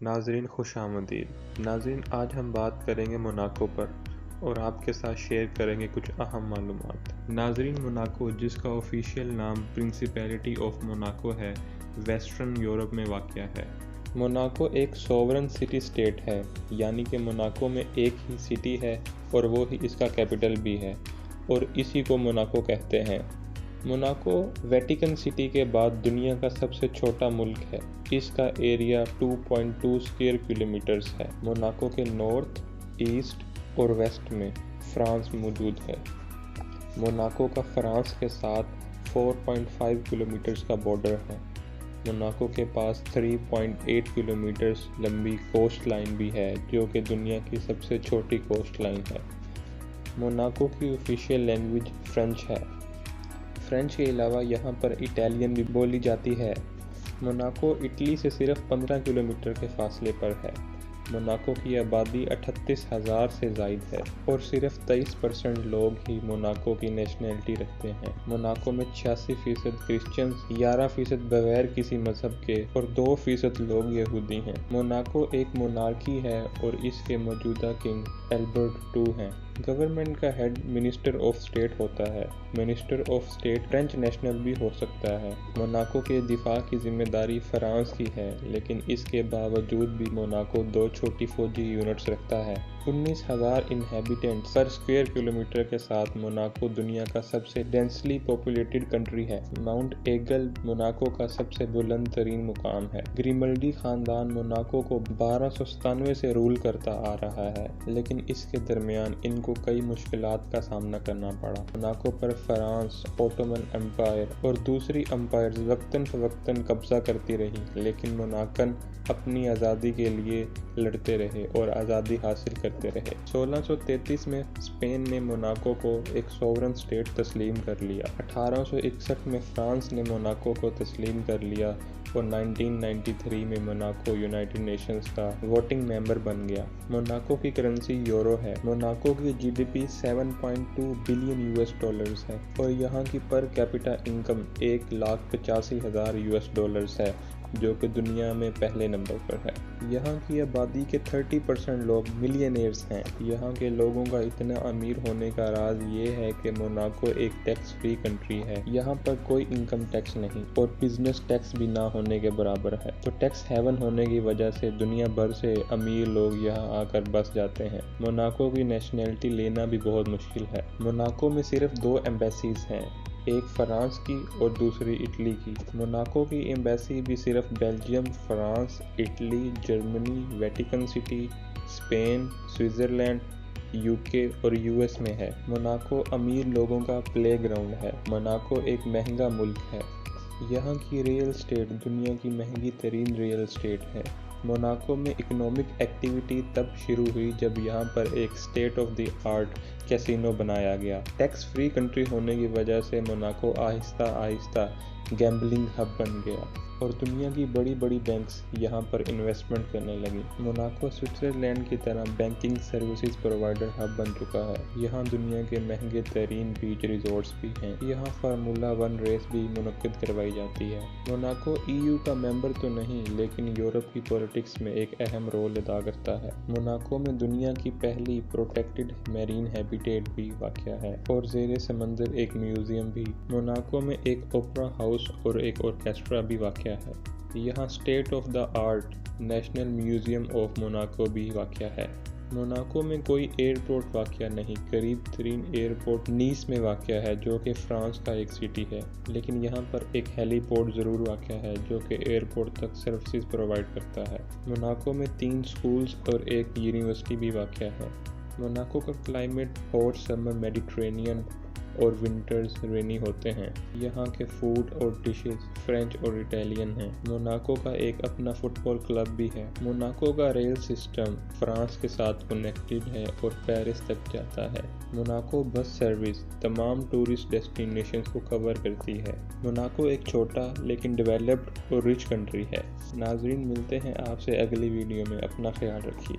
ناظرین خوش آمدید۔ ناظرین آج ہم بات کریں گے موناکو پر اور آپ کے ساتھ شیئر کریں گے کچھ اہم معلومات۔ ناظرین موناکو، جس کا آفیشیل نام پرنسپیلٹی آف موناکو ہے، ویسٹرن یورپ میں واقع ہے۔ موناکو ایک سوورن سٹی اسٹیٹ ہے، یعنی کہ موناکو میں ایک ہی سٹی ہے اور وہ ہی اس کا کیپٹل بھی ہے، اور اسی کو موناکو کہتے ہیں۔ موناکو ویٹیکن سٹی کے بعد دنیا کا سب سے چھوٹا ملک ہے۔ اس کا ایریا 2.2 اسکوائر کلومیٹرز ہے۔ موناکو کے نارتھ، ایسٹ اور ویسٹ میں فرانس موجود ہے۔ موناکو کا فرانس کے ساتھ 4.5 کلومیٹرز کا بارڈر ہے۔ موناکو کے پاس 3.8 کلومیٹرز لمبی کوسٹ لائن بھی ہے، جو کہ دنیا کی سب سے چھوٹی کوسٹ لائن ہے۔ موناکو کی آفیشیل لینگویج فرینچ ہے۔ فرینچ کے علاوہ یہاں پر اٹالین بھی بولی جاتی ہے۔ موناکو اٹلی سے صرف 15 کلومیٹر کے فاصلے پر ہے۔ موناکو کی آبادی 38,000 سے زائد ہے اور صرف 23% لوگ ہی موناکو کی نیشنلٹی رکھتے ہیں۔ موناکو میں 86% کرسچنز، 11% بغیر کسی مذہب کے اور 2% لوگ یہودی ہیں۔ موناکو ایک مونارکی ہے اور اس کے موجودہ کنگ البرٹ II ہیں۔ گورنمنٹ کا ہیڈ منسٹر آف اسٹیٹ ہوتا ہے۔ Minister of state French national بھی ہو سکتا ہے۔ موناکو کے دفاع کی ذمہ داری فرانس کی ہے، لیکن اس کے باوجود بھی موناکو 2 چھوٹی فوجی یونٹس رکھتا ہے۔ 19,000 انہیبیٹنٹس پر اسکوائر کلومیٹر کے ساتھ موناکو دنیا کا سب سے ڈینسلی پاپولیٹڈ کنٹری ہے۔ ماؤنٹ ایگل موناکو کا سب سے بلند ترین مقام ہے۔ گریملڈی خاندان موناکو کو 1297 سے رول کرتا آ رہا ہے، لیکن اس کے درمیان ان کو کئی مشکلات کا سامنا کرنا پڑا۔ موناکو پر فرانس، اوٹومن امپائر اور دوسری امپائرز وقتاً فوقتاً قبضہ کرتی رہی، لیکن موناکن اپنی آزادی کے لیے لڑتے رہے اور آزادی حاصل کرتے رہے۔ 1633 میں اسپین نے موناکو کو ایک سوورن اسٹیٹ تسلیم کر لیا۔ 1861 میں فرانس نے موناکو کو تسلیم کر لیا اور 1993 میں موناکو یونائٹڈ نیشنز کا ووٹنگ ممبر بن گیا۔ موناکو کی کرنسی یورو ہے۔ موناکو کی GDP $7.2 بلین ہے اور یہاں کی پر کیپٹا انکم $1,85,000 ہے، جو کہ دنیا میں پہلے نمبر پر ہے۔ یہاں کی آبادی کے 30% لوگ ملینئرز ہیں۔ یہاں کے لوگوں کا اتنا امیر ہونے کا راز یہ ہے کہ موناکو ایک ٹیکس فری کنٹری ہے۔ یہاں پر کوئی انکم ٹیکس نہیں اور بزنس ٹیکس بھی نہ ہونے کے برابر ہے، تو ٹیکس ہیون ہونے کی وجہ سے دنیا بھر سے امیر لوگ یہاں آ کر بس جاتے ہیں۔ موناکو کی نیشنلٹی لینا بھی بہت مشکل ہے۔ موناکو میں صرف 2 ایمبیسیز ہیں، ایک فرانس کی اور دوسری اٹلی کی۔ موناکو کی ایمبیسی بھی صرف Belgium, France, Italy, Germany, Vatican City, Spain, Switzerland, UK اور US میں ہے۔ موناکو امیر لوگوں کا پلے گراؤنڈ ہے۔ موناکو ایک مہنگا ملک ہے۔ یہاں کی ریئل اسٹیٹ دنیا کی مہنگی ترین ریئل اسٹیٹ ہے۔ موناکو میں اکنامک ایکٹیویٹی تب شروع ہوئی جب یہاں پر ایک state of the art casino بنایا گیا۔ ٹیکس فری کنٹری ہونے کی وجہ سے موناکو آہستہ آہستہ گیمبلنگ ہب بن گیا اور دنیا کی بڑی بڑی بینکس یہاں پر انویسٹمنٹ کرنے لگی۔ موناکو سوئٹزرلینڈ کی طرح بینکنگ سروسز پرووائڈر ہب بن چکا ہے۔ یہاں دنیا کے مہنگے ترین بیچ ریزورٹس بھی ہیں۔ یہاں فارمولا 1 ریس بھی منعقد کروائی جاتی ہے۔ موناکو EU کا ممبر تو نہیں، لیکن یورپ کی پولیٹکس میں ایک اہم رول ادا کرتا ہے۔ موناکو میں دنیا کی پہلی پروٹیکٹڈ میرین ہیبیٹیٹ بھی واقع ہے اور زیر سمندر ایک میوزیم بھی۔ موناکو میں ایک اوپرا ہاؤس اور ایک آرکیسٹرا بھی واقع ہے۔ یہاں state of the art national museum of Monaco بھی واقع ہے۔ موناکو میں کوئی ایئرپورٹ واقع نہیں۔ قریب ترین ایئرپورٹ نیس میں واقع ہے، جو کہ فرانس کا ایک سٹی ہے، لیکن یہاں پر ایک ہیلی پورٹ ضرور واقع ہے جو کہ ایئرپورٹ تک سروسز پرووائڈ کرتا ہے۔ موناکو میں 3 سکولز اور ایک یونیورسٹی بھی واقع ہے۔ موناکو کا کلائمیٹ ہاٹ سمر میڈیٹرینین اور ونٹرز رینی ہوتے ہیں۔ یہاں کے فوڈ اور ڈشز فرینچ اور اٹالین ہیں۔ موناکو کا ایک اپنا فٹ بال کلب بھی ہے۔ موناکو کا ریل سسٹم فرانس کے ساتھ کنیکٹڈ ہے اور پیرس تک جاتا ہے۔ موناکو بس سروس تمام ٹورسٹ ڈیسٹینیشنز کو کور کرتی ہے۔ موناکو ایک چھوٹا لیکن ڈیولپڈ اور رچ کنٹری ہے۔ ناظرین ملتے ہیں آپ سے اگلی ویڈیو میں، اپنا خیال رکھیے۔